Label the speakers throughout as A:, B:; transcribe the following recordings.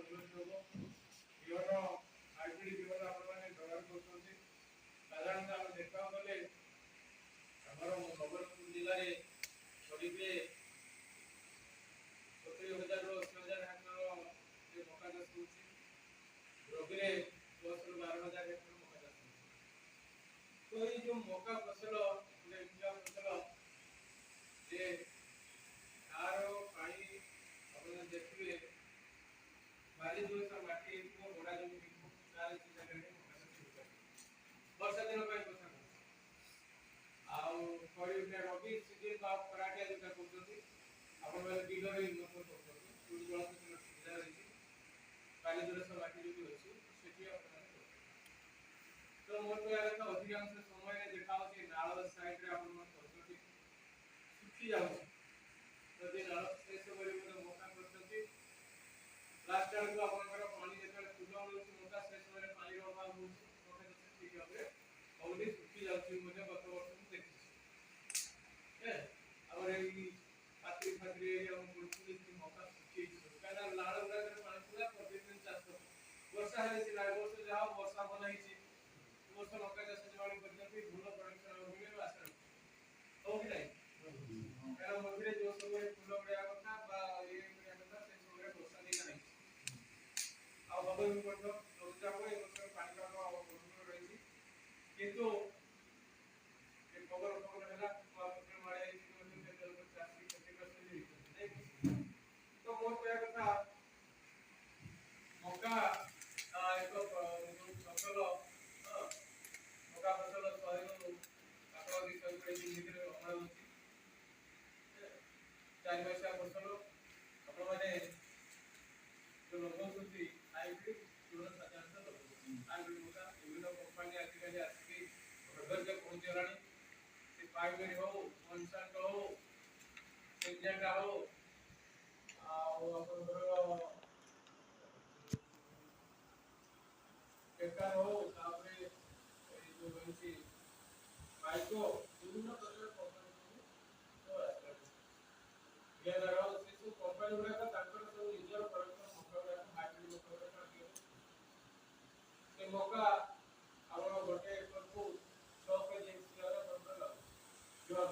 A: ଉନ୍ନତି ହେବ। ବିହନ ହାଇବ୍ରିଡ ବିହନ ଆପଣମାନେ ବ୍ୟବହାର କରୁଛନ୍ତି। ସାଧାରଣତଃ ଆମେ ଦେଖିବାକୁ ଗଲେ ଆମର ନବରଙ୍ଗପୁର ଜିଲ୍ଲାରେ କରିବେ 70,000 ରୁ 80,000 ହେକ୍ଟର ଯେ ମକା ଚାଷ ହେଉଛି। ରବିରେ 10 ରୁ 12,000 ହେକ୍ଟର ମକା ଚାଷ ହେଉଛି। तो ये जो मका फसल ଗୋଟେ ଏମିତିଆ ଫସଲ ଯେ ତାର ପାଣି ଆପଣ ଦେଖିବେ ବାଲି ଦୋଷ ମାଟି ହେଇଥିବ ଗୋଡା ଜମି ହେଇଥିବ ତାର ସେ ଜାଗାରେ ମକା ଚାଷ ହେଇପାରିବ। ବର୍ଷା ଦିନ ପାଇଁ କଥା ଆଉ ଖରିଫ ରବି ସିଜନ ବା ଖରାଟିଆ ଯୋଉଟା କହୁଛନ୍ତି ଆପଣ ମାନେ ବିଲରେ ଇନଭେଷ୍ଟ କରୁଛନ୍ତି ଯୋଉଠି ଜଳସେଚନ ସୁବିଧା ରହିଛି ବାଲି ଦୋଷ ମାଟି ଯୋଉଠି ଅଛି ସେଠି ଆପଣ तो मोर को यार अधिकांश समय रे देखाओ जे नाଳ साइड रे आपण मन करछथि सुखी जाउ जदि नाଳ शेष करे मन मोटा करछथि लास्ट टाइम को आपनकर पानी जेतले फुल मिलुछि मोटा शेष समय पानी रो अभाव होछि मोटा जसे ठीक भाबरे ऑलरेडी सुखी जाउछि मने गत वर्ष मु देखि ए और एई पात्री फात्री एरिया मु बुझछि कि मोटा सुखी छि काना नाळ उडा करे पानी पूरा प्रतिदिन चाष कर वर्षा हेले सिला वर्ष जहा वर्षा बन हिछि वर्ष मका चाष जवानी पद्धति फूल प्रोडक्शन होबे आशा हो कि नहीं कारण मधुरे जो समय फूल बढिया କଥା बा ये बढिया କଥା से समय वर्षा नहीं नहीं आ बाबा भी पड़ो लज्जा को एक वर्ष पानी का अनुकूल रही किंतु ये खबर खबर हैला पत्र मारे के जल चाषी क्षतिग्रस्त नहीं तो मोर कहया କଥା मका एक फसल मका फसल शहर आपको विषय पर धीरे अमल होती 4 पैसा फसल आपण माने जो लोग होती हाइब्रिड पूर्ण साधारण हाइब्रिड मका विभिन्न कंपनी आजकल आसी घर के पहुंच गलानी से पाइबेरी हो मॉन्संट हो सिंजेंटा हो आपन टेक्टर हो तापरे जो रही माइको विभिन्न प्रकार कंपनी तो ये लगाओ से सब कंपनी गुडा का ताकर सब निजर प्रोडक्शन मका हाइब्रिड मका का से मका आपण गोटे एकड़ को 6 केजी सियारा बंदर जोन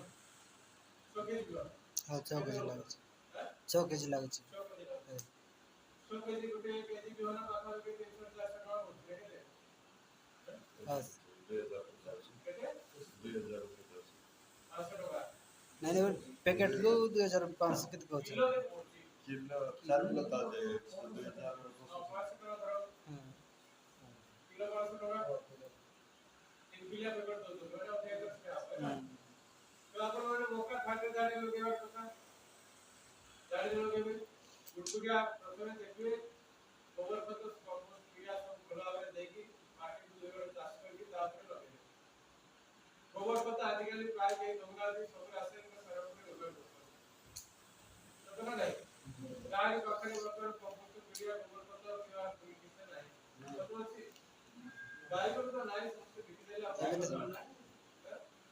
A: 6 केजी
B: हां 6 केजी लागछ 6 केजी लागछ
A: 6 केजी गोटे केजी जोन पाखा के 300 400 टका होते हेले
B: बस
A: 2000
B: नहीं नहीं पैकेट को 2500 कित कहछ
A: किलो
C: किलो 4 किलो ता जे 2000
A: किलो 500 टका 3 किलो पैकेट दो तो मैंने अपने घर से आपका तो अपन मैंने मौका खाते जाने लोग ये पता जाने लोग ये गुटगुटिया प्रथम देखिए गोबर खत कंपोस्ट क्रिया सब भला भाବରେ ଦେଇକି माटी को जगह चाष करके तापर लगे गोबर खत आजिकल प्राय के गंगा जी सब रासायनिक सार में व्यवहार करते तो नहीं गाय पाखरे वर्तमान कंपोस्ट क्रिया गोबर खत व्यवहार कोई किसे नहीं तो अछि गाय को तो नहीं सबसे बिक देला अपन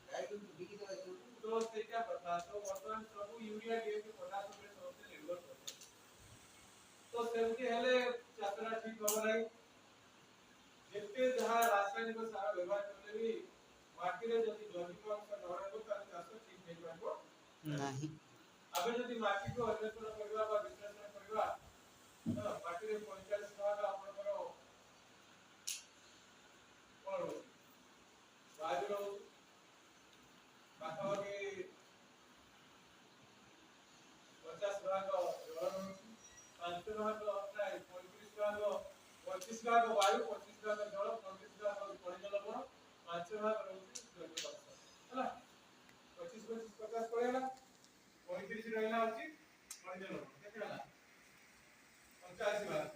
A: गाय को बिक देला तो से क्या पता तो वर्तमान सब यूरिया डीएपी पोटाश में सबसे निर्भर करते तो सेमती हेले चातरा ठीक हो नाही जेते जहा रासायनिक सार व्यवहार करले भी माटी रे जति जैविक अंश न रहबो तार चाष ठीक नै पाबो
B: नहीं
A: अबे जति माटी को अन्वेषण करबा बा विश्लेषण करबा तो माटी रे 45% आपनकर कोन वायु रो बाकी 50% जल 5% प्राय 35% वायु 25% जल 35% खनिज लवण 5% रहउछि जैविक अंश हैला 25 50 पड़ेला 35 रहला अछि खनिज लवण केते हला 85 भाग